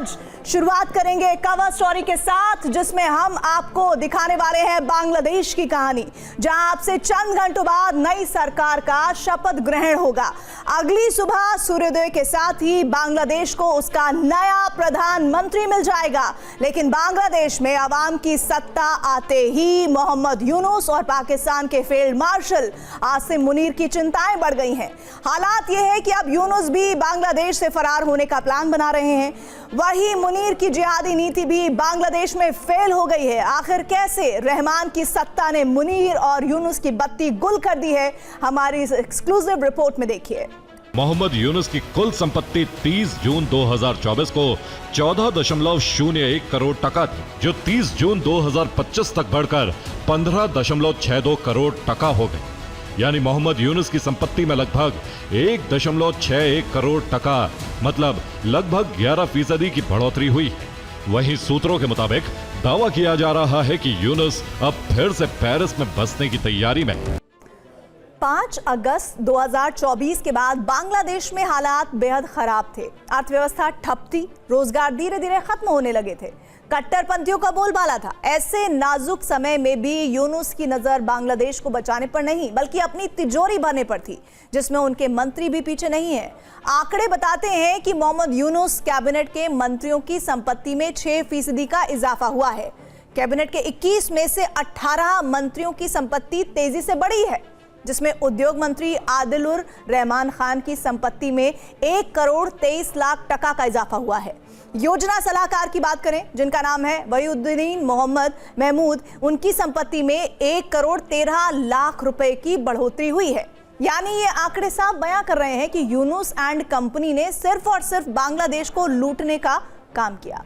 आज शुरुआत करेंगे कवर स्टोरी के साथ, जिसमें हम आपको दिखाने वाले हैं बांग्लादेश की कहानी, जहां आपसे चंद घंटों बाद नई सरकार का शपथ ग्रहण होगा। अगली सुबह सूर्योदय के साथ ही बांग्लादेश को उसका नया प्रधानमंत्री मिल जाएगा। लेकिन बांग्लादेश में अवाम की सत्ता आते ही मोहम्मद यूनुस और पाकिस्तान के फील्ड मार्शल आसिम मुनीर की चिंताएं बढ़ गई हैं। हालात यह है कि अब यूनुस भी बांग्लादेश से फरार होने का प्लान बना रहे हैं। वही मुनीर की जिहादी नीति भी बांग्लादेश में फेल हो गई है। आखिर कैसे रहमान की सत्ता ने मुनीर और यूनुस की बत्ती गुल कर दी है, हमारी इस एक्सक्लूसिव रिपोर्ट में देखिए। मोहम्मद यूनुस की कुल संपत्ति 30 जून 2024 को 14.01 करोड़ टका थी, जो 30 जून 2025 तक बढ़कर 15.62 करोड़ टका हो गई। यानी मोहम्मद यूनुस की संपत्ति में लगभग 1.61 करोड़ टका, मतलब लगभग 11% की बढ़ोतरी हुई है। वहीं सूत्रों के मुताबिक दावा किया जा रहा है कि यूनुस अब फिर से पेरिस में बसने की तैयारी में है। 5 अगस्त 2024 के बाद बांग्लादेश में हालात बेहद खराब थे। अर्थव्यवस्था ठप थी, रोजगार धीरे धीरे खत्म होने लगे थे, कट्टरपंथियों का बोलबाला था। ऐसे नाजुक समय में भी यूनुस की नजर बांग्लादेश को बचाने पर नहीं, बल्कि अपनी तिजोरी भरने पर थी, जिसमें उनके मंत्री भी पीछे नहीं है। आंकड़े बताते हैं कि मोहम्मद यूनुस कैबिनेट के मंत्रियों की संपत्ति में 6% का इजाफा हुआ है। कैबिनेट के 21 में से 18 मंत्रियों की संपत्ति तेजी से बढ़ी है, जिसमें उद्योग मंत्री आदिलुर रहमान खान की संपत्ति में 1 करोड़ 23 लाख टका का इजाफा हुआ है। योजना सलाहकार की बात करें, जिनका नाम है वहीउद्दीन मोहम्मद महमूद, उनकी संपत्ति में 1 करोड़ 13 लाख रुपए की बढ़ोतरी हुई है। यानी ये आंकड़े साफ बयां कर रहे हैं कि यूनुस एंड कंपनी ने सिर्फ और सिर्फ बांग्लादेश को लूटने का काम किया।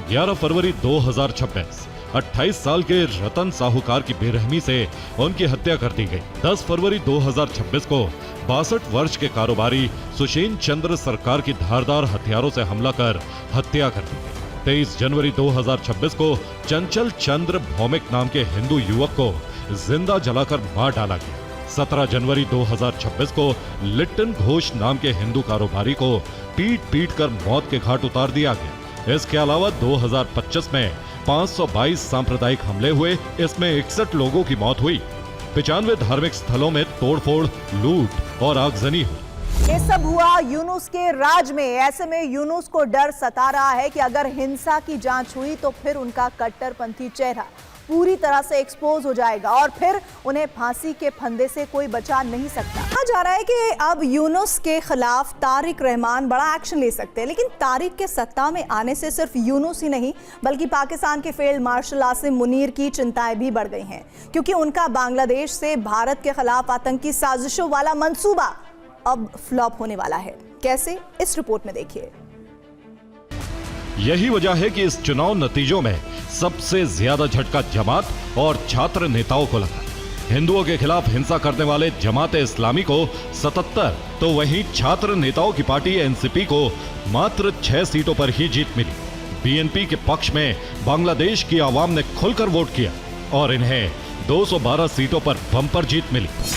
11 फरवरी 2026 28 साल के रतन साहूकार की बेरहमी से उनकी हत्या कर दी गई। 10 फरवरी 2026 को 62 वर्ष के कारोबारी सुशील चंद्र सरकार की धारदार हथियारों से हमला कर हत्या कर दी गई। 23 जनवरी 2026 को चंचल चंद्र भौमिक नाम के हिंदू युवक को जिंदा जलाकर मार डाला गया। 17 जनवरी 2026 को लिट्टन घोष नाम के हिंदू कारोबारी को पीट पीट कर मौत के घाट उतार दिया गया। इसके अलावा 2025 में 522 सांप्रदायिक हमले हुए, इसमें 61 लोगों की मौत हुई। 95 धार्मिक स्थलों में तोड़फोड़, लूट और आगजनी हुई। ये सब हुआ यूनुस के राज में। ऐसे में यूनुस को डर सता रहा है कि अगर हिंसा की जांच हुई तो फिर उनका कट्टरपंथी चेहरा पूरी तरह से एक्सपोज हो जाएगा और फिर उन्हें फांसी के फंदे से कोई बचा नहीं सकता। कहा जा रहा है कि अब यूनुस के खिलाफ तारिक रहमान बड़ा एक्शन ले सकते हैं, लेकिन तारिक के सत्ता में आने से सिर्फ यूनुस ही नहीं, बल्कि पाकिस्तान के फील्ड मार्शल आसिम मुनीर की चिंताएं भी बढ़ गई हैं, क्योंकि उनका बांग्लादेश से भारत के खिलाफ आतंकी साजिशों वाला मंसूबा अब फ्लॉप होने वाला है। कैसे, इस रिपोर्ट में देखिए। यही वजह है कि इस चुनाव नतीजों में सबसे ज्यादा झटका जमात और छात्र नेताओं को लगा। हिंदुओं के खिलाफ हिंसा करने वाले जमात इस्लामी को 77, तो वहीं छात्र नेताओं की पार्टी एनसीपी को मात्र 6 सीटों पर ही जीत मिली। बीएनपी के पक्ष में बांग्लादेश की आवाम ने खुलकर वोट किया और इन्हें 212 सीटों पर बम्पर जीत मिली।